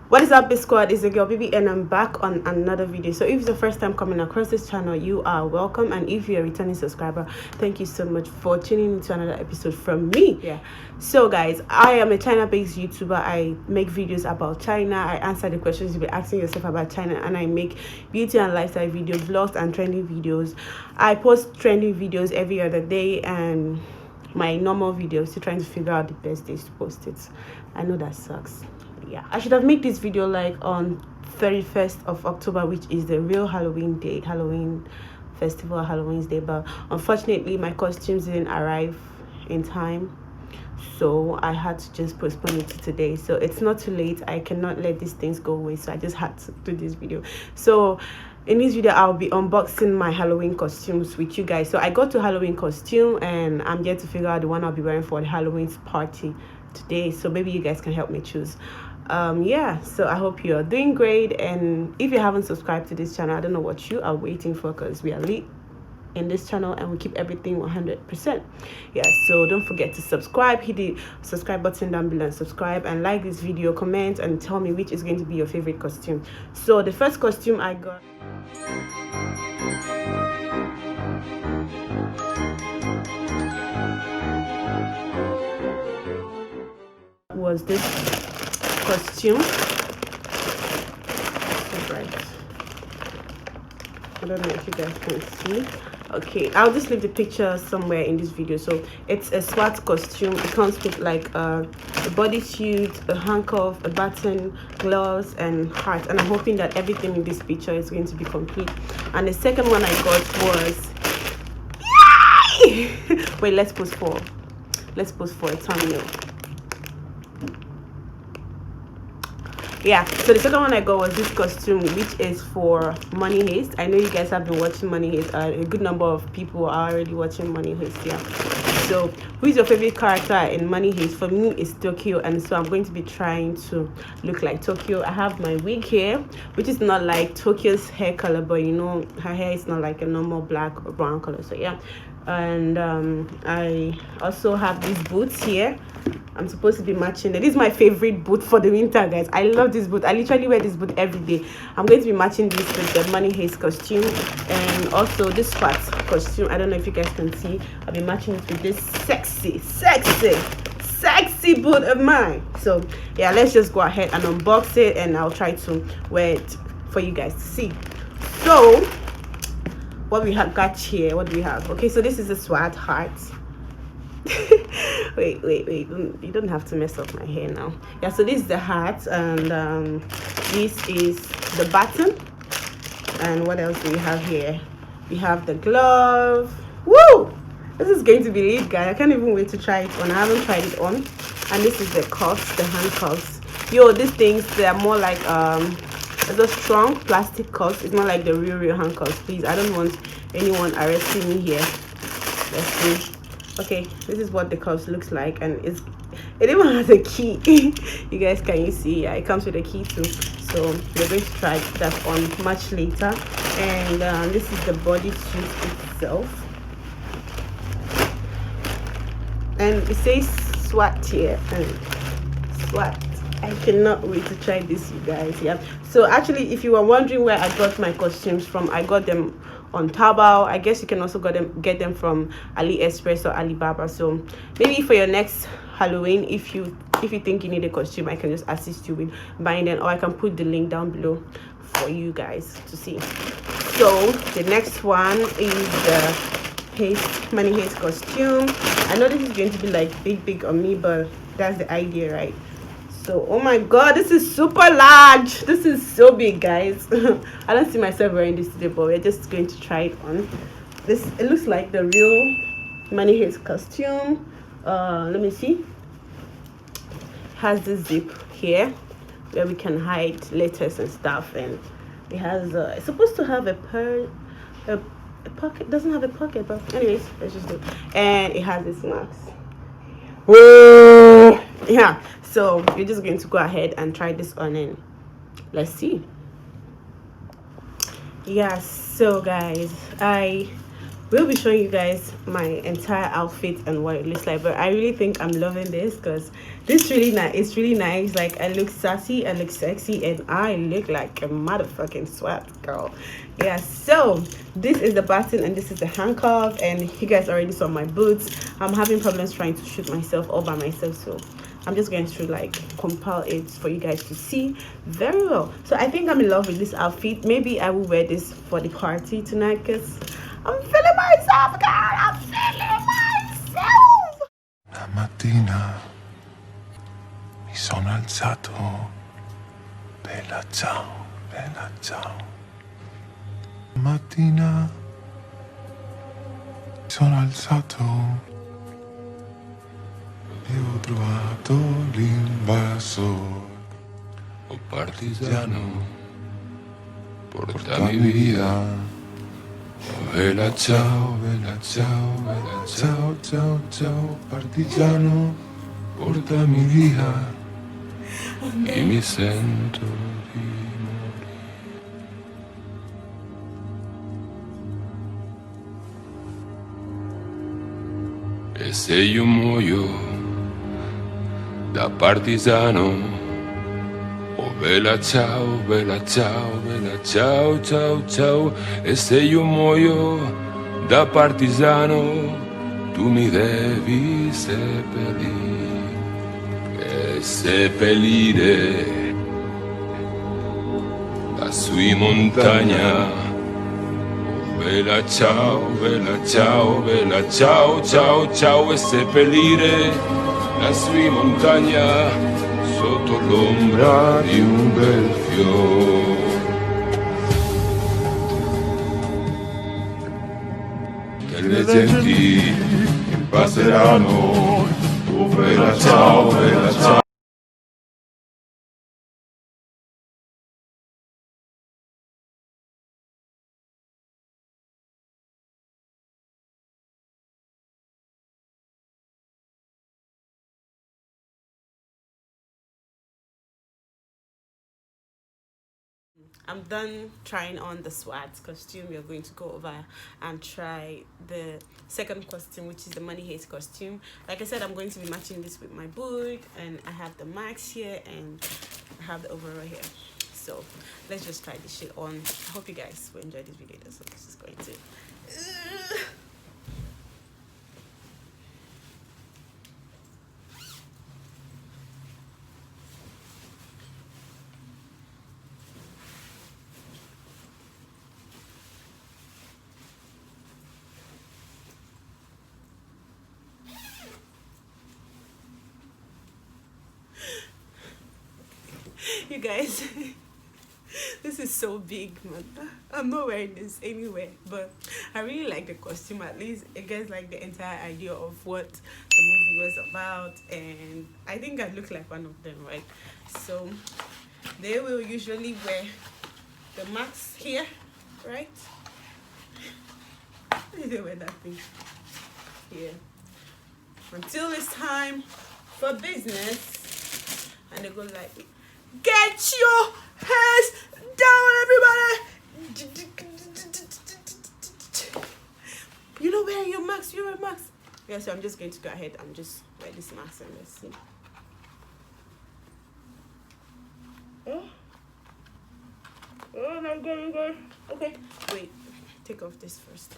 What is up, B Squad? It's the girl Baby, and I'm back on another video. So if it's the first time coming across this channel, you are welcome, and if you're a returning subscriber, thank you so much for tuning into another episode from me. Yeah, so guys, I am a China-based YouTuber. I make videos about China. I answer the questions you'll be asking yourself about China, and I make beauty and lifestyle videos, vlogs, and trending videos. I post trending videos every other day, and my normal videos, to trying to figure out the best days to post it. I know that sucks. Yeah, I should have made this video like on 31st of October, which is the real Halloween day, Halloween festival, Halloween's day, but unfortunately my costumes didn't arrive in time, so I had to just postpone it to today. So it's not too late. I cannot let these things go away, so I just had to do this video. So in this video I'll be unboxing my Halloween costumes with you guys. So I got to Halloween costume, and I'm yet to figure out the one I'll be wearing for the Halloween party today, so maybe you guys can help me choose. Yeah, so I hope you're doing great, and if you haven't subscribed to this channel, I don't know what you are waiting for, because we are lit in this channel and we keep everything 100%. Yeah, so don't forget to subscribe. Hit the subscribe button down below and subscribe, and like this video, comment, and tell me which is going to be your favorite costume. So the first costume I got was this costume. So bright. I don't know if you guys can see. Okay, I'll just leave the picture somewhere in this video. So it's a SWAT costume. It comes with like a bodysuit, a handcuff, a button, gloves, and heart. And I'm hoping that everything in this picture is going to be complete. And the second one I got was yay! Wait, let's post for a thumbnail. Yeah, so the second one I got was this costume, which is for Money Heist. I know you guys have been watching Money Heist. A good number of people are already watching Money Heist. Yeah, so who is your favorite character in Money Heist? For me, it's Tokyo, and so I'm going to be trying to look like Tokyo. I have my wig here, which is not like Tokyo's hair color, but you know, her hair is not like a normal black or brown color. So yeah, and I also have these boots here. I'm supposed to be matching it. This is my favorite boot for the winter, guys. I love this boot. I literally wear this boot every day. I'm going to be matching this with the Money Heist costume, and also this SWAT costume. I don't know if you guys can see. I'll be matching it with this sexy boot of mine. So yeah, let's just go ahead and unbox it, and I'll try to wear it for you guys to see. So what we have got here, what do we have? Okay, so this is a SWAT heart. wait, you don't have to mess up my hair now. Yeah, so this is the hat, and this is the button. And what else do we have here? We have the glove. Woo, this is going to be lit, guys. I can't even wait to try it on. I haven't tried it on. And this is the cuffs, the handcuffs. Yo, these things, they are more like those strong plastic cuffs. It's not like the real handcuffs. Please, I don't want anyone arresting me here. Let's see. Okay, this is what the cuffs looks like, and it even has a key. You guys, can you see? Yeah, it comes with a key too. So we're going to try that on much later. And this is the bodysuit itself, and it says SWAT here, and SWAT. I cannot wait to try this, you guys. Yeah, so actually, if you were wondering where I got my costumes from, I got them on Taobao. I guess you can also get them from AliExpress or Alibaba. So maybe for your next Halloween, if you think you need a costume, I can just assist you with buying them, or I can put the link down below for you guys to see. So the next one is the Money Heist costume. I know this is going to be like big on me, but that's the idea, right? So oh my god, this is super large. This is so big, guys. I don't see myself wearing this today, but we're just going to try it on. It looks like the real Money Heist costume. Let me see. Has this zip here where we can hide letters and stuff, and it has it's supposed to have a pocket. Doesn't have a pocket, but anyways, let's just do it. And it has this mask. Whoa! Yeah, so you're just going to go ahead and try this on, and let's see. Yeah, so guys, I will be showing you guys my entire outfit and what it looks like, but I really think I'm loving this because This really nice. It's really nice. Like, I look sassy, I look sexy, and I look like a motherfucking swag girl. Yeah, so this is the button and this is the handcuff, and you guys already saw my boots. I'm having problems trying to shoot myself all by myself, so I'm just going to like compile it for you guys to see very well. So I think I'm in love with this outfit. Maybe I will wear this for the party tonight because I'm feeling myself, girl. I'm feeling myself. La mattina mi sono alzato, bella ciao, bella ciao. La mattina mi sono alzato e ho trovato l'invasor. Oh partigiano, portami via. Oh, bella ciao, bella ciao, bella ciao, ciao, ciao, partigiano, portami via. E mi sento di morire. E se io muoio da partigiano, oh bella ciao, bella ciao, bella ciao, ciao, ciao. E se io muoio da partigiano, tu mi devi seppellire. E seppellire lassù in montagna. Oh bella ciao, bella ciao, bella ciao, ciao, ciao. E seppellire lassù in montagna sotto l'ombra di un bel fiore. Che le genti passeranno, oh bella ciao, bella ciao. I'm done trying on the SWAT costume. We're going to go over and try the second costume, which is the money haste costume. Like I said, I'm going to be matching this with my boot, and I have the max here and I have the overall here. So let's just try this shit on. I hope you guys will enjoy this video. So this is going to you guys. This is so big, man. I'm not wearing this anywhere, but I really like the costume. At least it gets like the entire idea of what the movie was about, and I think I look like one of them, right? So they will usually wear the mask here, right? They wear that thing here until it's time for business, and they go like, "Get your hands down, everybody!" You know, wearing your mask, you wear a mask. Yeah, so I'm just going to go ahead and just wear this mask and let's see. Oh my god, you guys. Okay, wait, take off this first.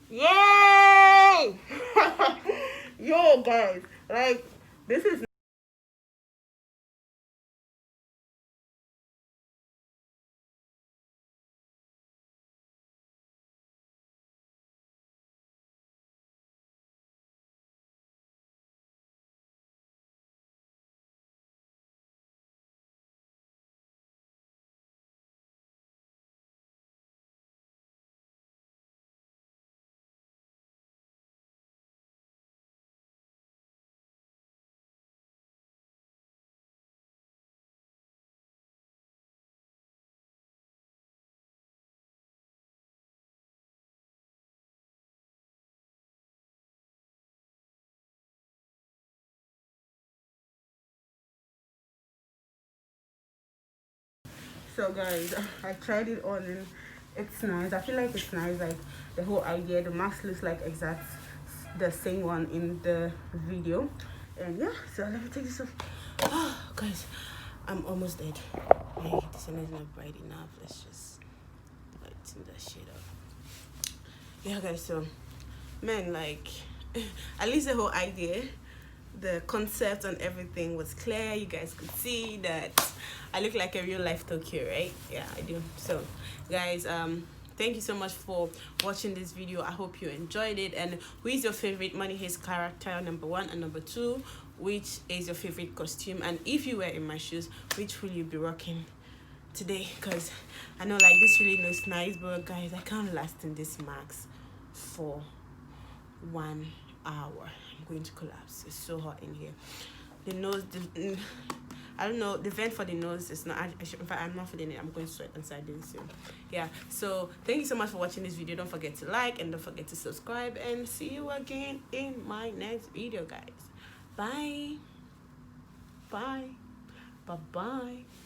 Yay! Yo, guys, like, this is so, guys, I tried it on and it's nice. I feel like it's nice. Like, the whole idea, the mask looks like exact the same one in the video. And yeah, so let me take this off. Oh, guys, I'm almost dead. Hey, this one is not bright enough. Let's just lighten that shit up. Yeah, guys, so man, like at least the whole idea, the concept and everything was clear. You guys could see that I look like a real life Tokyo, right? Yeah, I do. So guys, thank you so much for watching this video. I hope you enjoyed it. And who is your favorite Money Heist character, number 1, and number 2, which is your favorite costume? And if you were in my shoes, which will you be rocking today? Because I know like this really looks nice, but guys, I can't last in this max for 1 hour. I'm going to collapse. It's so hot in here. The nose, I don't know, the vent for the nose is not, in fact, I'm not feeling it. I'm going to sweat inside this soon. Yeah, so thank you so much for watching this video. Don't forget to like and don't forget to subscribe, and see you again in my next video, guys. Bye. Bye. Bye-bye.